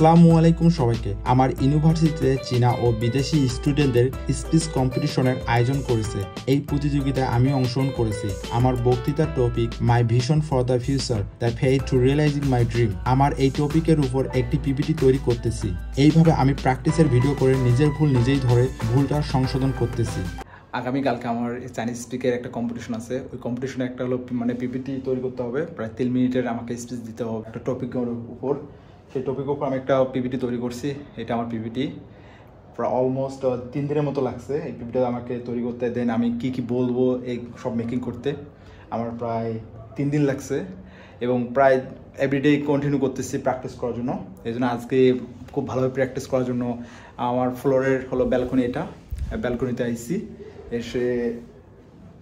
আসসালামু আলাইকুম সবাইকে। আমার ইউনিভার্সিটিতে চীনা ও বিদেশি স্টুডেন্টদের স্পিচ কম্পিটিশনের আয়োজন করেছে। এই প্রতিযোগিতায় আমি অংশগ্রহণ করেছি। আমার বক্তৃতার topic my vision for the future the faith to realising my dream. আমার এই টপিকের উপর একটি পিপিটি তৈরি করতেছি। এইভাবে আমি প্র্যাকটিসের ভিডিও করে নিজের ভুল নিজেই ধরে ভুলটা সংশোধন করতেছি। আগামীকালকে আমার চাইনিজ স্পিকের একটা কম্পিটিশন আছে। ওই কম্পিটিশনে একটা হলো পিপিটি তৈরি করতে হবে, প্রায় 3 মিনিটের আমাকে স্পিচ দিতে হবে একটা টপিকের উপর। সেই টপিকের উপর আমি একটা পিপিটি তৈরি করছি। এটা আমার পিপিটি প্রায় অলমোস্ট 3 দিনের মতো লাগছে এই পিপিটিটা আমাকে তৈরি করতে। দেন আমি কি বলবো এই সব মেকিং করতে আমার প্রায় 3 দিন লাগছে এবং প্রায় এভরিডে কন্টিনিউ করতেছি প্র্যাকটিস করার জন্য। এই জন্য আজকে খুব ভালোভাবে প্র্যাকটিস করার জন্য আমার ফ্লোরের হলো ব্যালকনি, এটা ব্যালকনিতে আইসি, এসে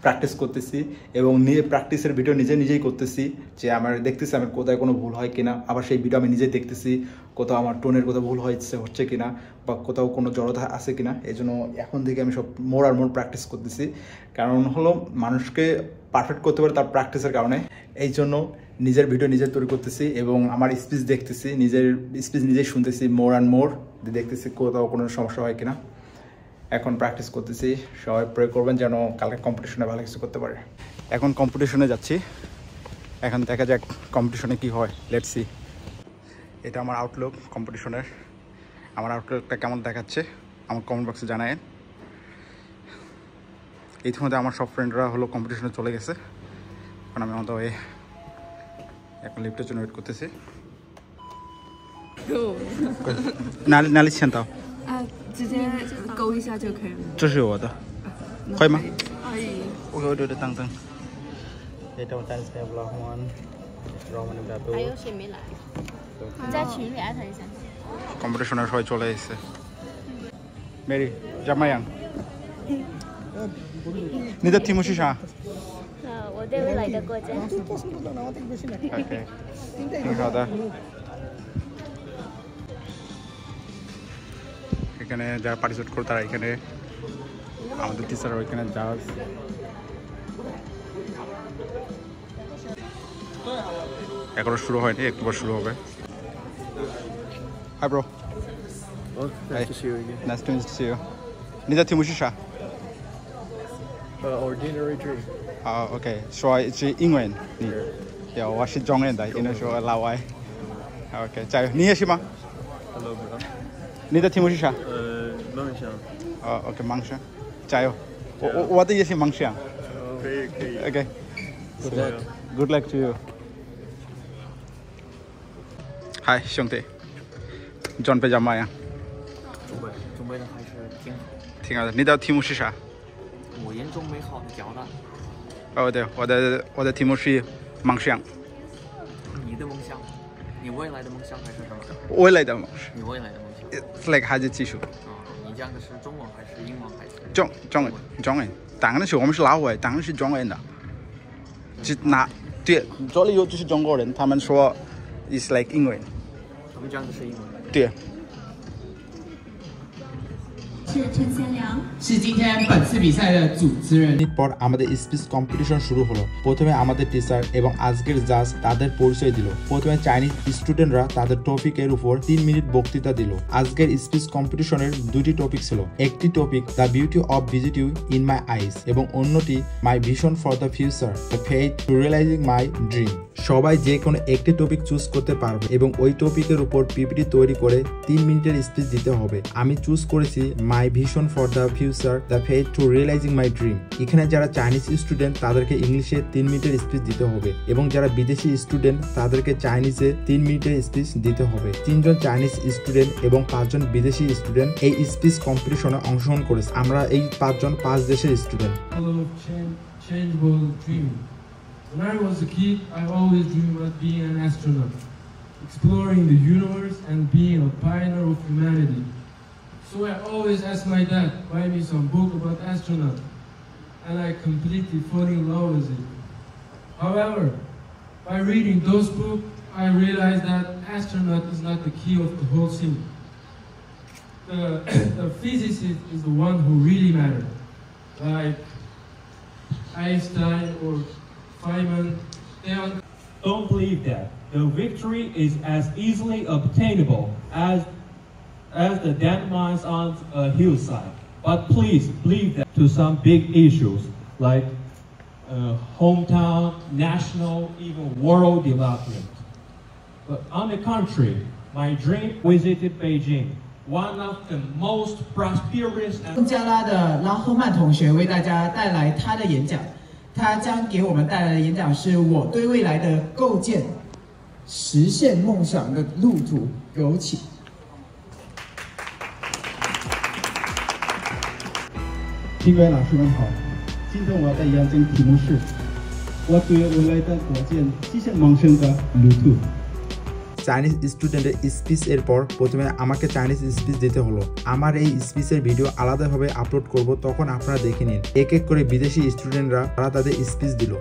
প্র্যাকটিস করতেছি এবং প্র্যাকটিসের ভিডিও নিজেই করতেছি যে আমার দেখতেছি আমার কোথায় কোনো ভুল হয় কিনা। আবার সেই ভিডিও আমি নিজেই দেখতেছি কোথাও আমার টোনের কোথাও ভুল হচ্ছে কিনা বা কোথাও কোনো জড়তা আছে কিনা। এই জন্য এখন থেকে আমি সব মোর প্র্যাকটিস করতেছি। কারণ হলো মানুষকে পারফেক্ট করতে পারে তার প্র্যাকটিসের কারণে। এই জন্য নিজের ভিডিও নিজে তৈরি করতেছি এবং আমার স্পিচ দেখতেছি, নিজের স্পিচ নিজেই শুনতেছি, মোর দেখতেছি কোথাও কোনো সমস্যা হয় কিনা। এখন প্র্যাকটিস করতেছি। সবাই প্রে করবেন যেন কালকে কম্পিটিশনে ভালো কিছু করতে পারে। এখন কম্পিটিশনে যাচ্ছি, এখন দেখা যাক কম্পিটিশনে কি হয়। Let's see. এটা আমার আউটলুক কম্পিটিশনের। আমার আউটলুকটা কেমন দেখাচ্ছে আমার কমেন্ট বক্সে জানায়েন। ইতিমধ্যে আমার সব ফ্রেন্ডরা হলো কম্পিটিশনে চলে গেছে। এখন আমি আমাদের এখন লিফটের জন্য ওয়েট করতেছি। নালিশ ছেন তাও 直接勾一下就可以了。这是我的，可以吗？可以。我对等。এটা আমার চাইনিজ ক্যাব রহমান দাদু।还有谁没来？你在群里艾特一下。কম্পিটিশনের সবাই চলে এসেছে। মেরি জামায়াং你的题目是啥？我对未来的国家。OK， 挺好的。এখানে যারা পার্টিসিপেট করে তারা এখানে আমাদের টিচার ওইখানে জাজ। এখনো শুরু হয়নি, একটু শুরু হবে। Hi bro. Nice to see you again. Nice to see you. 你的题目是啥？Ordinary dream. OK， 说是英文。对，我是中文的，应该说老外。OK， 加油！你也是吗 Hello, bro. 你的题目是啥梦想。OK， 梦想，加油！我的也是梦想。可以。OK， Good luck. Good luck to you。嗨，兄弟，准备怎么样？准备的还是挺好。挺好的。你的题目是啥？我严重美好的交代。对，我的题目是梦想。你的梦想？你未来的梦想还是什么？未来的梦想。你未来的梦想。It's like 还是技术。你讲的是中文还是英文还是？中文。当然是我们是老外，当然是中文的。对，这里有就是中国人，他们说 is like 英文。他们讲的是英文。对。是陈贤良，是今天本次比赛的主持人。পর আমাদের স্পিচ কম্পিটিশন শুরু হলো। প্রথমে আমাদের টিচার এবং আজকের জাজ তাদের পরিচয় দিল। প্রথমে চাইনিজ স্টুডেন্টরা তাদের টপিকের উপর 3 মিনিট বক্তৃতা দিল। আজকের স্পিচ কম্পিটিশনের দুটি টপিক ছিল। একটি topic the beauty of visiting in my eyes এবং অন্যটি my vision for the future the faith to realising my dream. সবাই যে কোনো একটি টপিক চুজ করতে পারবে এবং ওই টপিকের উপর পিপিটি তৈরি করে 3 মিনিটের স্পিচ দিতে হবে। আমি চুজ করেছি my vision for the future the faith to realising my dream. এখানে যারা চাইনিজ স্টুডেন্ট তাদেরকে ইংলিশে 3 মিনিটের স্পিচ দিতে হবে এবং যারা বিদেশি স্টুডেন্ট তাদেরকে চাইনিজে 3 মিনিটের স্পিচ দিতে হবে। 3 জন চাইনিজ স্টুডেন্ট এবং 5 জন বিদেশি স্টুডেন্ট এই স্পিচ কম্পিটিশনে অংশগ্রহণ করেছে। আমরা এই 5 জন 5 দেশের student. Changeable dreaming. When I was a kid, I always dreamed about being an astronaut, exploring the universe and being a pioneer of humanity. So I always asked my dad, buy me some book about astronaut, and I completely fell in love with it. However, by reading those books, I realized that astronaut is not the key of the whole thing. The physicist is the one who really matters, like Einstein or Feynman. don't believe that the victory is as easily obtainable as the landmines on a hillside. But please believe that to some big issues like hometown, national, even world development. But on the contrary, my dream visited Beijing, one of the most prosperous and 孟加拉的拉赫曼同学为大家带来他的演讲，他将给我们带来的演讲是我对未来的构建，实现梦想的路途，有请。评委老师们好，今天我的演讲题目是我对未来的构建实现梦想的路途。চাইনিজ স্টুডেন্টের speech এর পর প্রথমে আমাকে Chinese speech দিতে হলো। আমার এই স্পিচের video আলাদাভাবে আপলোড করব, তখন আপনারা দেখে নিন এক এক করে বিদেশি স্টুডেন্টরা তারা তাদের স্পিচ দিল।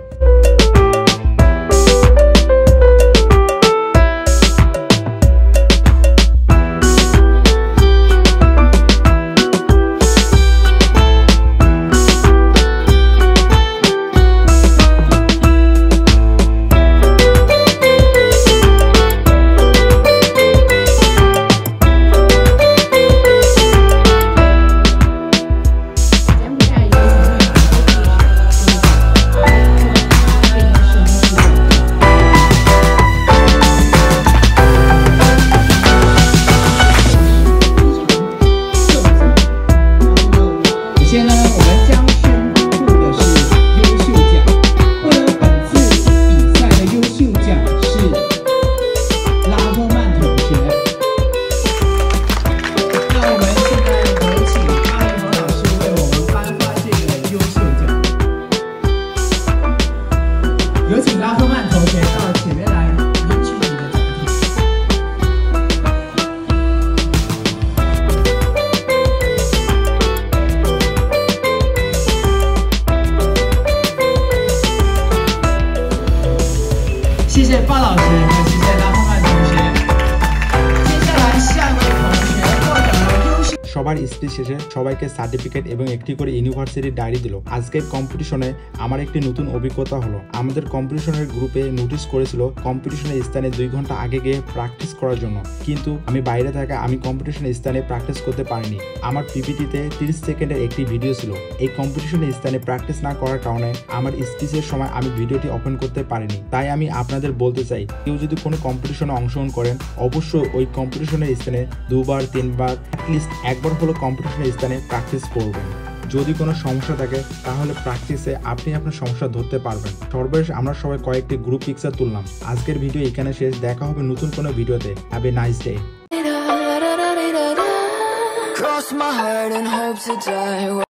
有请拉赫曼同学到前面来领取你的奖品。谢谢鲍老师和谢谢拉赫曼同学。接下来下一位同学获得了优秀。সবার স্পিচ শেষে সবাইকে সার্টিফিকেট এবং একটি করে ইউনিভার্সিটির ডায়েরি দিল। আজকের কম্পিটিশনে আমার একটি নতুন অভিজ্ঞতা হলো। আমাদের কম্পিটিশনের গ্রুপে নোটিশ করেছিল কম্পিটিশনের স্থানে 2 ঘন্টা আগে গিয়ে প্র্যাকটিস করার জন্য, কিন্তু আমি বাইরে থাকা আমি কম্পিটিশনের স্থানে প্র্যাকটিস করতে পারিনি। আমার পিপিটিতে 30 সেকেন্ডের একটি ভিডিও ছিল। এই কম্পিটিশনের স্থানে প্র্যাকটিস না করার কারণে আমার স্পিচের সময় আমি ভিডিওটি ওপেন করতে পারিনি। তাই আমি আপনাদের বলতে চাই, কেউ যদি কোনো কম্পিটিশনে অংশগ্রহণ করেন অবশ্যই ওই কম্পিটিশনের স্থানে 2বার 3বার অ্যাটলিস্ট একবার হলো কম্পিটিশনের স্থানে প্র্যাকটিস করবেন। যদি কোনো সমস্যা থাকে তাহলে প্র্যাকটিসে আপনি আপনার সমস্যা ধরতে পারবেন। সর্বশেষ আমরা সবাই কয়েকটি গ্রুপ পিকচার তুললাম। আজকের ভিডিও এখানে শেষ, দেখা হবে নতুন কোনো ভিডিওতে। Have a nice day.